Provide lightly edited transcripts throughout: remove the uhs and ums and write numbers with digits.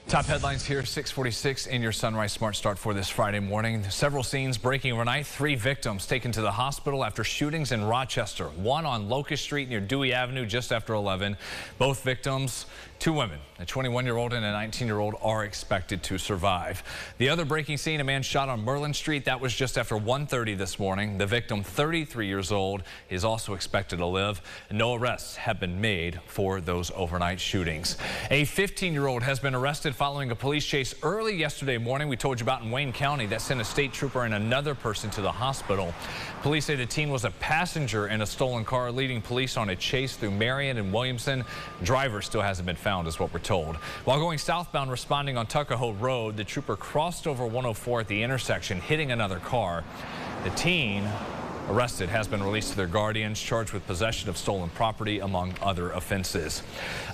Top headlines here, 6:46 in your Sunrise Smart Start for this Friday morning. Several scenes breaking overnight. 3 victims taken to the hospital after shootings in Rochester. One on Locust Street near Dewey Avenue just after 11. Both victims, 2 women, a 21-year-old and a 19-year-old, are expected to survive. The other breaking scene, a man shot on Merlin Street. That was just after 1:30 this morning. The victim, 33 years old, is also expected to live. No arrests have been made for those overnight shootings. A 15-year-old has been arrested following a police chase early yesterday morning. We told you about in Wayne County that sent a state trooper and another person to the hospital. Police say the teen was a passenger in a stolen car, leading police on a chase through Marion and Williamson. Driver still hasn't been found, is what we're told. While going southbound responding on Tuckahoe Road, the trooper crossed over 104 at the intersection, hitting another car. The teen arrested has been released to their guardians, charged with possession of stolen property, among other offenses.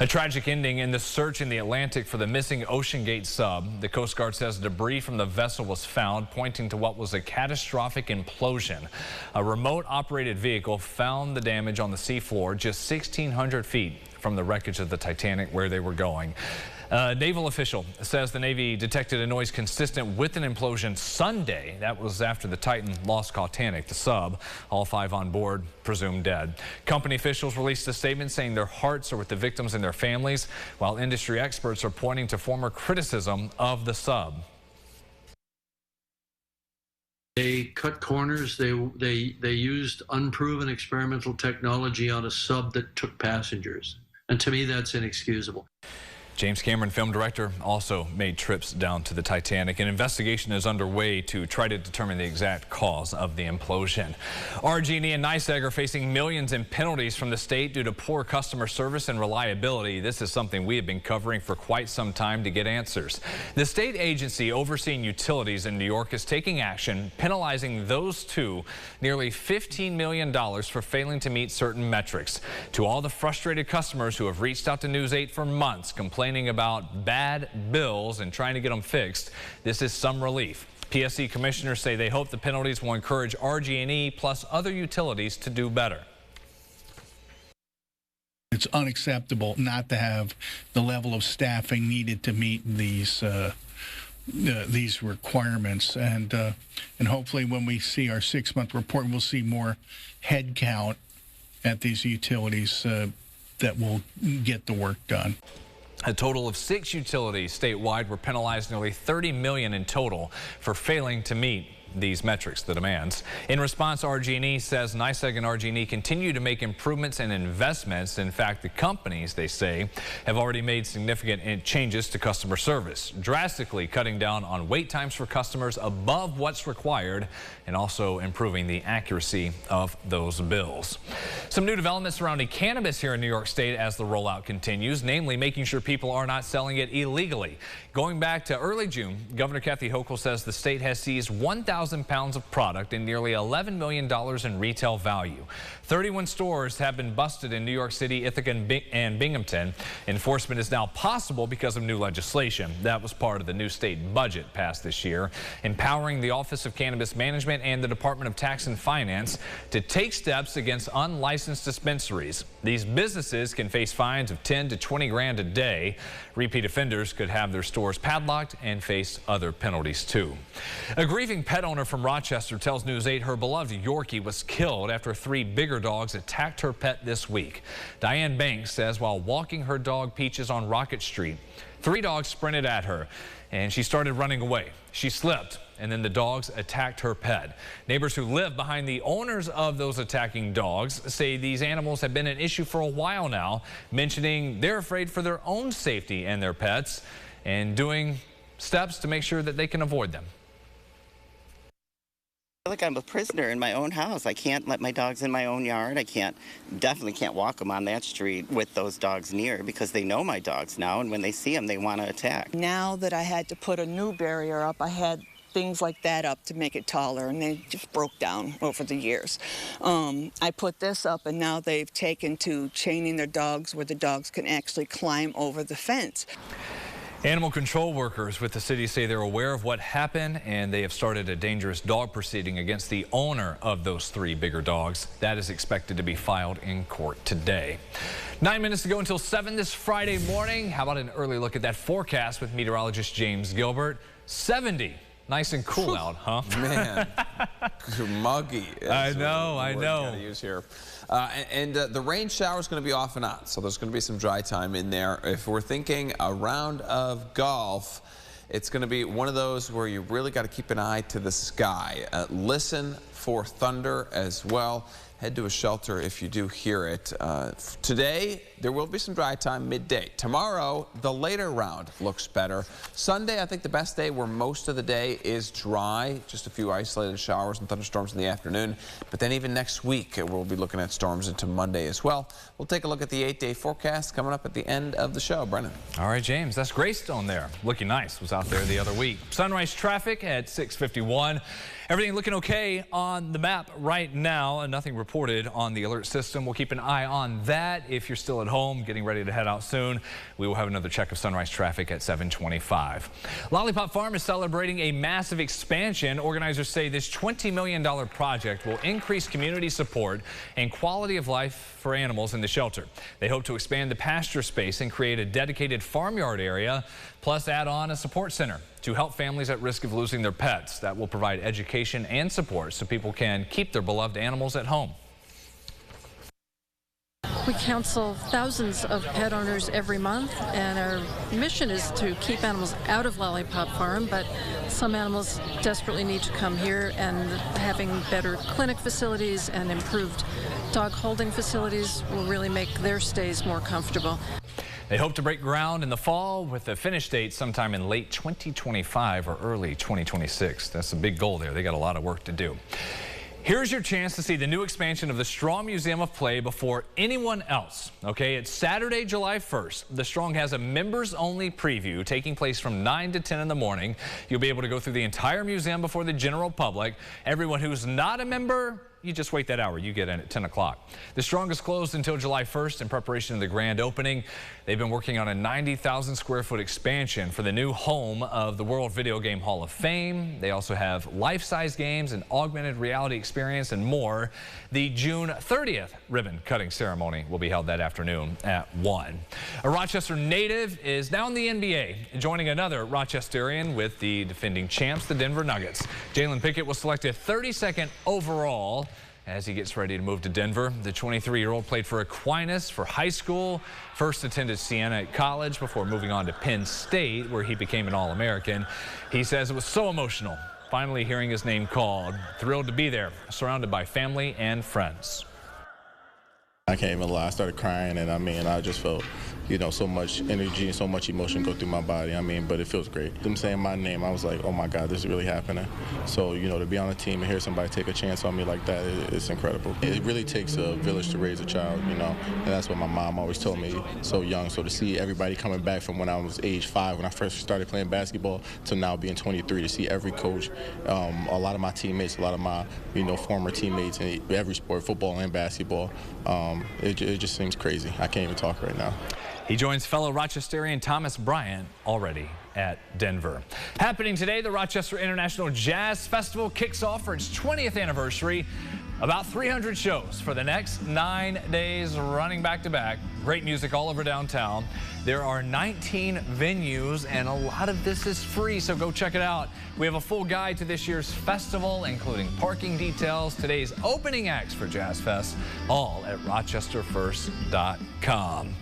A tragic ending in the search in the Atlantic for the missing Ocean Gate sub. The Coast Guard says debris from the vessel was found, pointing to what was a catastrophic implosion. A remote-operated vehicle found the damage on the seafloor just 1,600 feet from the wreckage of the Titanic where they were going. A naval official says the Navy detected a noise consistent with an implosion Sunday. That was after the Titan lost Titanic, the sub. All 5 on board presumed dead. Company officials released a statement saying their hearts are with the victims and their families, while industry experts are pointing to former criticism of the sub. They cut corners. They used unproven experimental technology on a sub that took passengers. And to me, that's inexcusable. James Cameron, film director, also made trips down to the Titanic. An investigation is underway to try to determine the exact cause of the implosion. RG&E and NYSEG are facing millions in penalties from the state due to poor customer service and reliability. This is something we have been covering for quite some time to get answers. The state agency overseeing utilities in New York is taking action, penalizing those two nearly $15 million for failing to meet certain metrics. To all the frustrated customers who have reached out to News 8 for months complaining about bad bills and trying to get them fixed, this is some relief. PSC commissioners say they hope the penalties will encourage RG&E plus other utilities to do better. It's unacceptable not to have the level of staffing needed to meet these requirements, and hopefully when we see our 6-month report, we'll see more head count at these utilities that will get the work done. A total of 6 utilities statewide were penalized nearly $30 million in total for failing to meet these metrics, the demands. In response, RG&E says NYSEG and RG&E continue to make improvements and investments. In fact, the companies, they say, have already made significant changes to customer service, drastically cutting down on wait times for customers above what's required and also improving the accuracy of those bills. Some new developments surrounding cannabis here in New York State as the rollout continues, namely making sure people are not selling it illegally. Going back to early June, Governor Kathy Hochul says the state has seized 1,000 pounds of product and nearly $11 million in retail value. 31 stores have been busted in New York City, Ithaca, and Binghamton. Enforcement is now possible because of new legislation. That was part of the new state budget passed this year, empowering the Office of Cannabis Management and the Department of Tax and Finance to take steps against unlicensed dispensaries. These businesses can face fines of 10 to 20 grand a day. Repeat offenders could have their stores padlocked and face other penalties too. A grieving pet owner from Rochester tells News 8 her beloved Yorkie was killed after 3 bigger dogs attacked her pet this week. Diane Banks says while walking her dog Peaches on Rocket Street, 3 dogs sprinted at her and she started running away. She slipped and then the dogs attacked her pet. Neighbors who live behind the owners of those attacking dogs say these animals have been an issue for a while now, mentioning they're afraid for their own safety and their pets and doing steps to make sure that they can avoid them. I feel like I'm a prisoner in my own house. I can't let my dogs in my own yard. Definitely can't walk them on that street with those dogs near because they know my dogs now, and when they see them, they want to attack. Now that I had to put a new barrier up, I had things like that up to make it taller, and they just broke down over the years. I put this up, and now they've taken to chaining their dogs where the dogs can actually climb over the fence. Animal control workers with the city say they're aware of what happened and they have started a dangerous dog proceeding against the owner of those 3 bigger dogs. That is expected to be filed in court today. 9 minutes to go until 7 this Friday morning. How about an early look at that forecast with meteorologist James Gilbert? 70. Nice and cool out, huh? Man, muggy. I know. Gotta use here. The rain shower is going to be off and on, so there's going to be some dry time in there. If we're thinking a round of golf, it's going to be one of those where you really got to keep an eye to the sky. Listen for thunder as well. Head to a shelter if you do hear it. Today, there will be some dry time midday. Tomorrow, the later round looks better. Sunday, I think the best day where most of the day is dry. Just a few isolated showers and thunderstorms in the afternoon. But then even next week, we'll be looking at storms into Monday as well. We'll take a look at the 8-day forecast coming up at the end of the show. Brennan. All right, James, that's Greystone there. Looking nice. Was out there the other week. Sunrise traffic at 6:51. Everything looking okay on the map right now, and nothing reported on the alert system. We'll keep an eye on that. If you're still at home, getting ready to head out soon, we will have another check of sunrise traffic at 7:25. Lollipop Farm is celebrating a massive expansion. Organizers say this $20 million project will increase community support and quality of life for animals in the shelter. They hope to expand the pasture space and create a dedicated farmyard area, plus add on a support center to help families at risk of losing their pets. That will provide education and support so people can keep their beloved animals at home. We counsel thousands of pet owners every month, and our mission is to keep animals out of Lollipop Farm, but some animals desperately need to come here, and having better clinic facilities and improved dog holding facilities will really make their stays more comfortable. They hope to break ground in the fall with a finish date sometime in late 2025 or early 2026. That's a big goal there. They got a lot of work to do. Here's your chance to see the new expansion of the Strong Museum of Play before anyone else. Okay, it's Saturday, July 1st. The Strong has a members-only preview taking place from 9 to 10 in the morning. You'll be able to go through the entire museum before the general public. Everyone who's not a member, you just wait that hour. You get in at 10 o'clock. The Strong is closed until July 1st in preparation of the grand opening. They've been working on a 90,000 square foot expansion for the new home of the World Video Game Hall of Fame. They also have life-size games, an augmented reality experience, and more. The June 30th ribbon cutting ceremony will be held that afternoon at 1. A Rochester native is now in the NBA, joining another Rochesterian with the defending champs, the Denver Nuggets. Jalen Pickett was selected 32nd overall. As he gets ready to move to Denver, the 23-year-old played for Aquinas for high school, first attended Siena at college before moving on to Penn State, where he became an All-American. He says it was so emotional, finally hearing his name called. Thrilled to be there, surrounded by family and friends. I can't even lie. I started crying, and I just felt, so much energy and so much emotion go through my body. But it feels great. Them saying my name, I was like, oh my God, this is really happening. So, to be on a team and hear somebody take a chance on me like that, it's incredible. It really takes a village to raise a child, and that's what my mom always told me so young. So to see everybody coming back from when I was age 5, when I first started playing basketball, to now being 23, to see every coach, a lot of my teammates, a lot of my, former teammates in every sport, football and basketball, it just seems crazy. I can't even talk right now. He joins fellow Rochesterian Thomas Bryant already at Denver. Happening today, the Rochester International Jazz Festival kicks off for its 20th anniversary. About 300 shows for the next 9 days, running back to back. Great music all over downtown. There are 19 venues, and a lot of this is free, so go check it out. We have a full guide to this year's festival, including parking details, today's opening acts for Jazz Fest, all at rochesterfirst.com.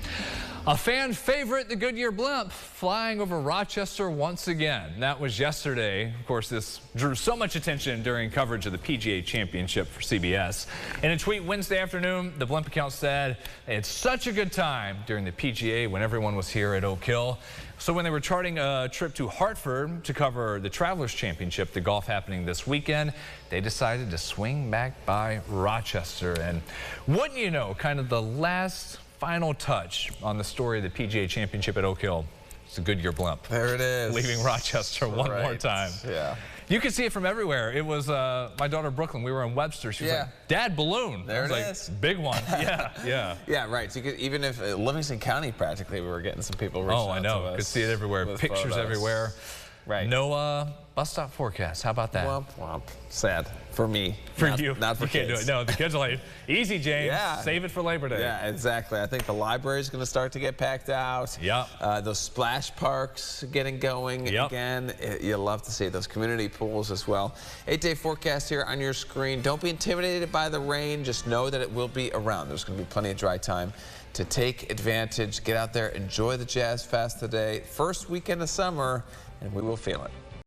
A fan favorite, the Goodyear blimp, flying over Rochester once again. That was yesterday. Of course, this drew so much attention during coverage of the PGA Championship for CBS. In a tweet Wednesday afternoon, the blimp account said they had such a good time during the PGA when everyone was here at Oak Hill. So when they were charting a trip to Hartford to cover the Travelers Championship, the golf happening this weekend, they decided to swing back by Rochester. And wouldn't you know, kind of the last final touch on the story of the PGA Championship at Oak Hill. It's a Goodyear blimp. There it is. Leaving Rochester one more time. Yeah. You could see it from everywhere. It was my daughter Brooklyn. We were in Webster. She was like, "Dad, balloon." There it is. Big one. Yeah. Yeah, right. So you could, even if Livingston County, practically, we were getting some people reaching out I know. to us. Could see it everywhere. Pictures photos. everywhere. Right. No bus stop forecast. How about that? Womp womp. Sad for me. For you. Not for you kids. Can't do it. No, the kids are like, easy, James. Yeah. Save it for Labor Day. Yeah, exactly. I think the library is going to start to get packed out. Yep. Those splash parks getting going again. You'll love to see those community pools as well. 8-day forecast here on your screen. Don't be intimidated by the rain. Just know that it will be around. There's going to be plenty of dry time to take advantage. Get out there, enjoy the Jazz Fest today. First weekend of summer, and we will feel it.